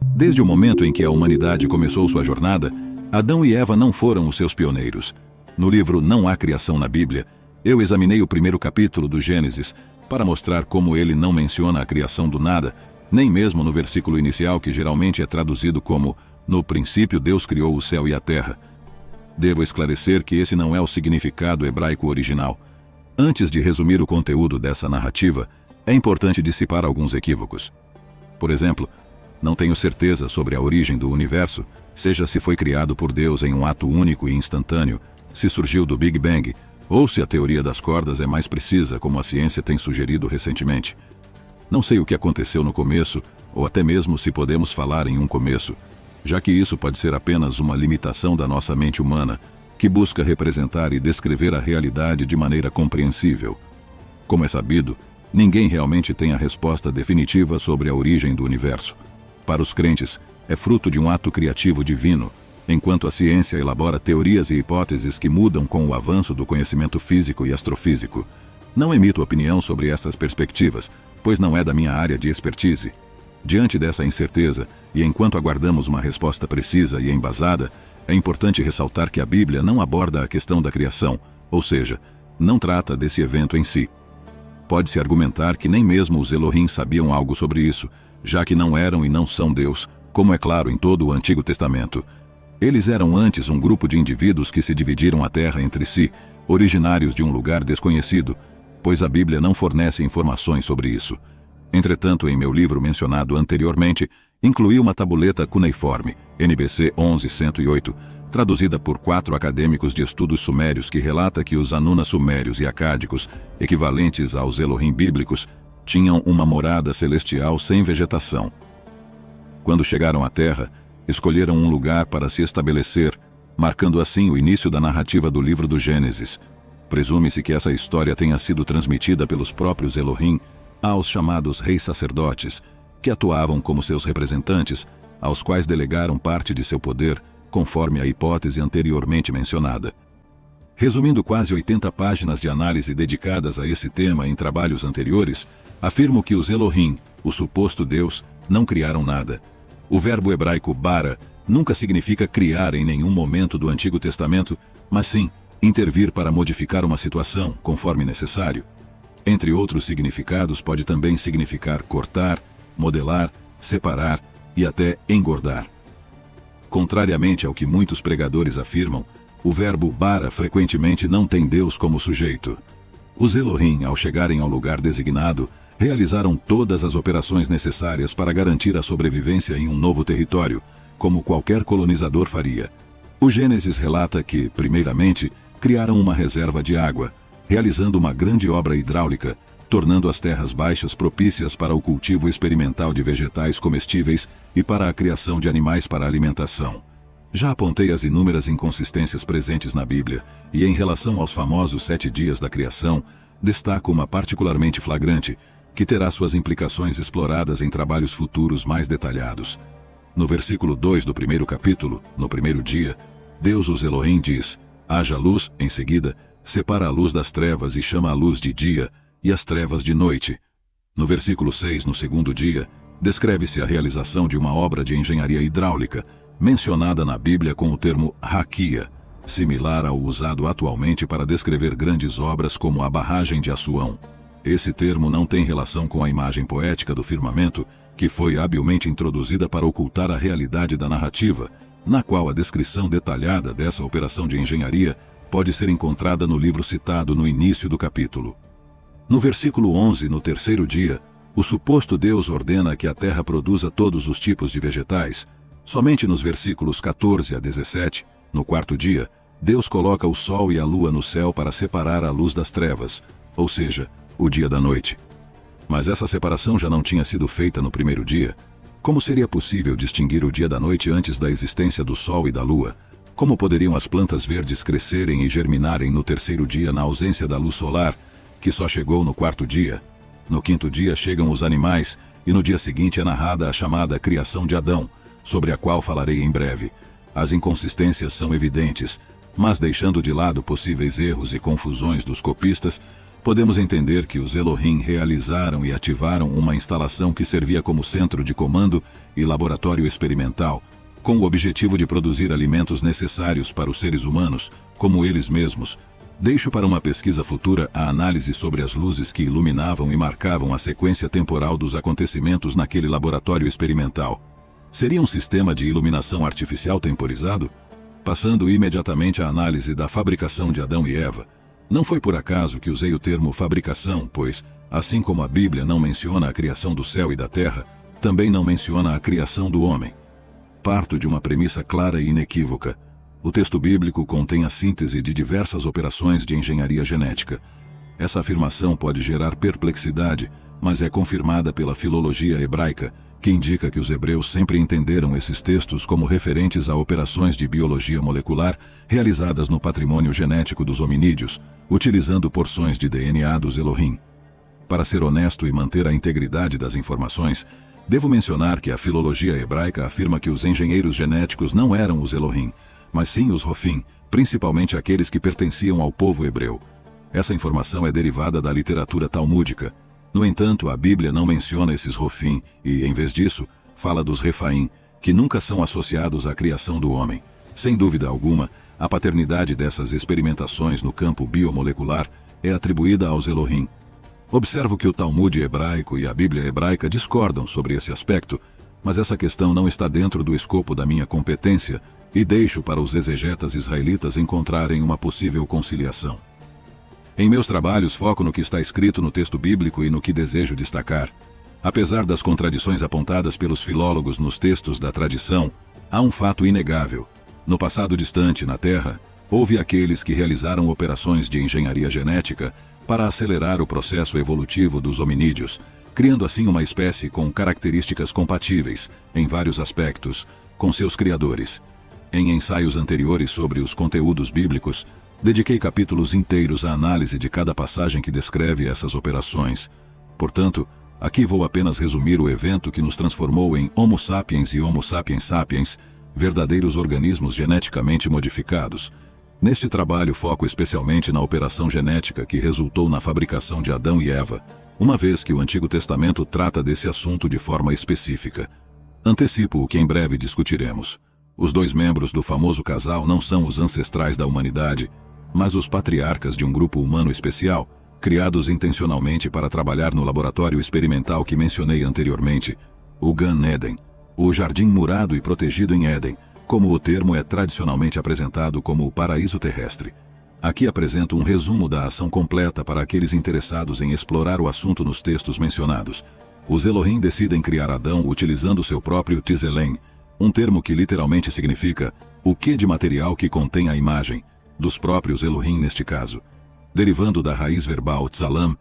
Desde o momento em que a humanidade começou sua jornada, Adão e Eva não foram os seus pioneiros. No livro Não Há Criação na Bíblia, eu examinei o primeiro capítulo do Gênesis para mostrar como ele não menciona a criação do nada, nem mesmo no versículo inicial, que geralmente é traduzido como "No princípio Deus criou o céu e a terra". Devo esclarecer que esse não é o significado hebraico original. Antes de resumir o conteúdo dessa narrativa, é importante dissipar alguns equívocos. Por exemplo, não tenho certeza sobre a origem do universo, seja se foi criado por Deus em um ato único e instantâneo, se surgiu do Big Bang, ou se a teoria das cordas é mais precisa, como a ciência tem sugerido recentemente. Não sei o que aconteceu no começo, ou até mesmo se podemos falar em um começo, já que isso pode ser apenas uma limitação da nossa mente humana, que busca representar e descrever a realidade de maneira compreensível. Como é sabido, ninguém realmente tem a resposta definitiva sobre a origem do universo. Para os crentes, é fruto de um ato criativo divino, enquanto a ciência elabora teorias e hipóteses que mudam com o avanço do conhecimento físico e astrofísico. Não emito opinião sobre essas perspectivas, pois não é da minha área de expertise. Diante dessa incerteza, e enquanto aguardamos uma resposta precisa e embasada, é importante ressaltar que a Bíblia não aborda a questão da criação, ou seja, não trata desse evento em si. Pode-se argumentar que nem mesmo os Elohim sabiam algo sobre isso, já que não eram e não são Deus, como é claro em todo o Antigo Testamento. Eles eram antes um grupo de indivíduos que se dividiram a terra entre si, originários de um lugar desconhecido, pois a Bíblia não fornece informações sobre isso. Entretanto, em meu livro mencionado anteriormente, incluí uma tabuleta cuneiforme, NBC 11108, traduzida por 4 acadêmicos de estudos sumérios, que relata que os Anunas sumérios e acádicos, equivalentes aos Elohim bíblicos, tinham uma morada celestial sem vegetação. Quando chegaram à Terra, escolheram um lugar para se estabelecer, marcando assim o início da narrativa do livro do Gênesis. Presume-se que essa história tenha sido transmitida pelos próprios Elohim aos chamados reis sacerdotes, que atuavam como seus representantes, aos quais delegaram parte de seu poder, conforme a hipótese anteriormente mencionada. Resumindo quase 80 páginas de análise dedicadas a esse tema em trabalhos anteriores, afirmo que os Elohim, o suposto Deus, não criaram nada. O verbo hebraico bara nunca significa criar em nenhum momento do Antigo Testamento, mas sim intervir para modificar uma situação, conforme necessário. Entre outros significados, pode também significar cortar, modelar, separar e até engordar. Contrariamente ao que muitos pregadores afirmam, o verbo bara frequentemente não tem Deus como sujeito. Os Elohim, ao chegarem ao lugar designado, realizaram todas as operações necessárias para garantir a sobrevivência em um novo território, como qualquer colonizador faria. O Gênesis relata que, primeiramente, criaram uma reserva de água, realizando uma grande obra hidráulica, tornando as terras baixas propícias para o cultivo experimental de vegetais comestíveis e para a criação de animais para alimentação. Já apontei as inúmeras inconsistências presentes na Bíblia, e em relação aos famosos 7 dias da criação, destaco uma particularmente flagrante, que terá suas implicações exploradas em trabalhos futuros mais detalhados. No versículo 2 do primeiro capítulo, no primeiro dia, Deus, os Elohim, diz: haja luz, em seguida, separa a luz das trevas e chama a luz de dia, e as trevas de noite. No versículo 6, no segundo dia, descreve-se a realização de uma obra de engenharia hidráulica, mencionada na Bíblia com o termo raquia, similar ao usado atualmente para descrever grandes obras como a barragem de Assuão. Esse termo não tem relação com a imagem poética do firmamento, que foi habilmente introduzida para ocultar a realidade da narrativa, na qual a descrição detalhada dessa operação de engenharia pode ser encontrada no livro citado no início do capítulo. No versículo 11, no terceiro dia, o suposto Deus ordena que a terra produza todos os tipos de vegetais. Somente nos versículos 14 a 17, no quarto dia, Deus coloca o sol e a lua no céu para separar a luz das trevas, ou seja, o dia da noite. Mas essa separação já não tinha sido feita no primeiro dia. Como seria possível distinguir o dia da noite antes da existência do sol e da lua? Como poderiam as plantas verdes crescerem e germinarem no terceiro dia na ausência da luz solar, que só chegou no quarto dia? No quinto dia chegam os animais, e no dia seguinte é narrada a chamada criação de Adão, sobre a qual falarei em breve. As inconsistências são evidentes, mas deixando de lado possíveis erros e confusões dos copistas, podemos entender que os Elohim realizaram e ativaram uma instalação que servia como centro de comando e laboratório experimental, com o objetivo de produzir alimentos necessários para os seres humanos, como eles mesmos. Deixo para uma pesquisa futura a análise sobre as luzes que iluminavam e marcavam a sequência temporal dos acontecimentos naquele laboratório experimental. Seria um sistema de iluminação artificial temporizado? Passando imediatamente à análise da fabricação de Adão e Eva. Não foi por acaso que usei o termo fabricação, pois, assim como a Bíblia não menciona a criação do céu e da terra, também não menciona a criação do homem. Parto de uma premissa clara e inequívoca. O texto bíblico contém a síntese de diversas operações de engenharia genética. Essa afirmação pode gerar perplexidade, mas é confirmada pela filologia hebraica, que indica que os hebreus sempre entenderam esses textos como referentes a operações de biologia molecular realizadas no patrimônio genético dos hominídeos, utilizando porções de DNA dos Elohim. Para ser honesto e manter a integridade das informações, devo mencionar que a filologia hebraica afirma que os engenheiros genéticos não eram os Elohim, mas sim os Rofim, principalmente aqueles que pertenciam ao povo hebreu. Essa informação é derivada da literatura talmúdica. No entanto, a Bíblia não menciona esses Rofim e, em vez disso, fala dos Refaim, que nunca são associados à criação do homem. Sem dúvida alguma, a paternidade dessas experimentações no campo biomolecular é atribuída aos Elohim. Observo que o Talmud hebraico e a Bíblia hebraica discordam sobre esse aspecto, mas essa questão não está dentro do escopo da minha competência e deixo para os exegetas israelitas encontrarem uma possível conciliação. Em meus trabalhos foco no que está escrito no texto bíblico e no que desejo destacar. Apesar das contradições apontadas pelos filólogos nos textos da tradição, há um fato inegável. No passado distante, na Terra, houve aqueles que realizaram operações de engenharia genética para acelerar o processo evolutivo dos hominídeos, criando assim uma espécie com características compatíveis, em vários aspectos, com seus criadores. Em ensaios anteriores sobre os conteúdos bíblicos, dediquei capítulos inteiros à análise de cada passagem que descreve essas operações. Portanto, aqui vou apenas resumir o evento que nos transformou em Homo sapiens e Homo sapiens sapiens, verdadeiros organismos geneticamente modificados. Neste trabalho foco especialmente na operação genética que resultou na fabricação de Adão e Eva, uma vez que o Antigo Testamento trata desse assunto de forma específica. Antecipo o que em breve discutiremos. Os dois membros do famoso casal não são os ancestrais da humanidade, mas os patriarcas de um grupo humano especial, criados intencionalmente para trabalhar no laboratório experimental que mencionei anteriormente, o Gan Eden, o jardim murado e protegido em Éden, como o termo é tradicionalmente apresentado como o paraíso terrestre. Aqui apresento um resumo da ação completa para aqueles interessados em explorar o assunto nos textos mencionados. Os Elohim decidem criar Adão utilizando seu próprio Tzelem, um termo que literalmente significa o que de material que contém a imagem, dos próprios Elohim neste caso, derivando da raiz verbal tzalam,